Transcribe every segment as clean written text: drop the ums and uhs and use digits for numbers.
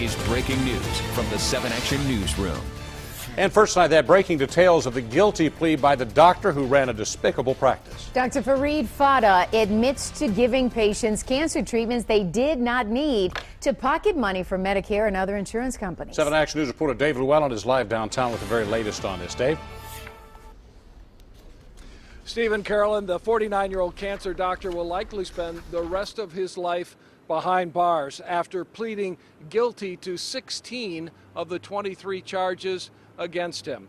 is breaking news from the 7 Action Newsroom. And first tonight, that breaking details of the guilty plea by the doctor who ran a despicable practice. Dr. Fareed Fata admits to giving patients cancer treatments they did not need to pocket money from Medicare and other insurance companies. 7 Action News reporter Dave Llewellyn is live downtown with the very latest on this. Dave? Stephen, Carolyn, the 49-year-old cancer doctor will likely spend the rest of his life behind bars after pleading guilty to 16 of the 23 charges against him.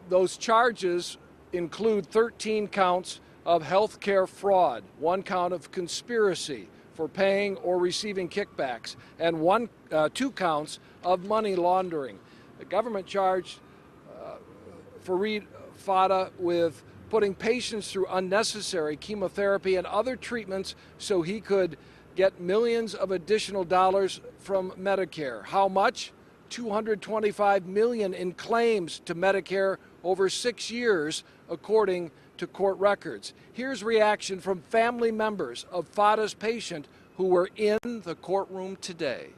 Those charges include 13 counts of health care fraud, 1 count of conspiracy for paying or receiving kickbacks, and 2 counts of money laundering. The government charged Fareed Fata with putting patients through unnecessary chemotherapy and other treatments so he could get millions of additional dollars from Medicare. How much? $225 million in claims to Medicare over 6 years, according to court records. Here's reaction from family members of Fata's patient who were in the courtroom today.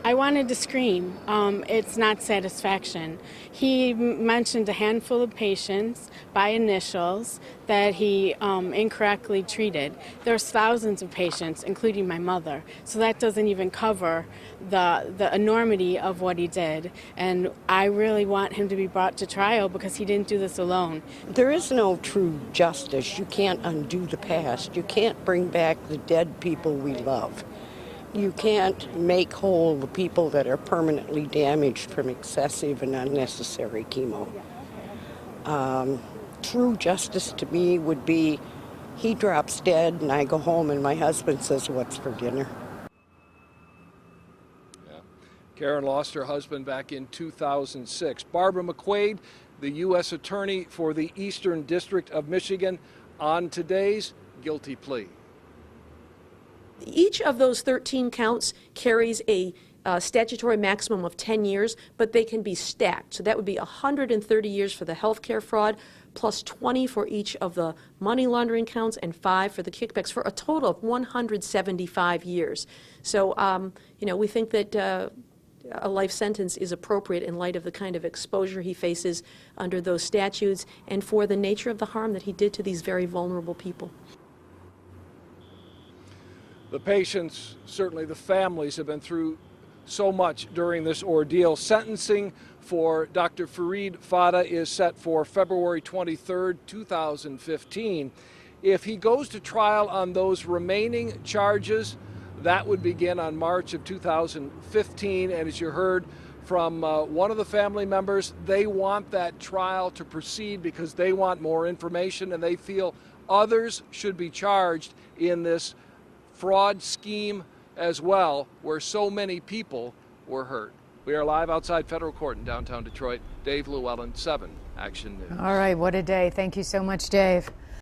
I wanted to scream. It's not satisfaction. He mentioned a handful of patients by initials that he incorrectly treated. There's thousands of patients, including my mother. So that doesn't even cover the enormity of what he did. And I really want him to be brought to trial because he didn't do this alone. There is no true justice. You can't undo the past. You can't bring back the dead people we love. You can't make whole the people that are permanently damaged from excessive and unnecessary chemo. True justice to me would be he drops dead and I go home and my husband says, "What's for dinner?" Yeah. Karen lost her husband back in 2006. Barbara McQuaid, the U.S. Attorney for the Eastern District of Michigan, on today's guilty plea. Each of those 13 counts carries a statutory maximum of 10 years, but they can be stacked. So that would be 130 years for the health care fraud, plus 20 for each of the money laundering counts, and 5 for the kickbacks, for a total of 175 years. So, we think that a life sentence is appropriate in light of the kind of exposure he faces under those statutes and for the nature of the harm that he did to these very vulnerable people. The patients, certainly the families, have been through so much during this ordeal. Sentencing for Dr. Fareed Fata is set for February 23rd, 2015. If he goes to trial on those remaining charges, that would begin on March of 2015. And as you heard from one of the family members, they want that trial to proceed because they want more information and they feel others should be charged in this fraud scheme as well, where so many people were hurt. We are live outside federal court in downtown Detroit. Dave Llewellyn, 7 Action News. All right, what a day. Thank you so much, Dave.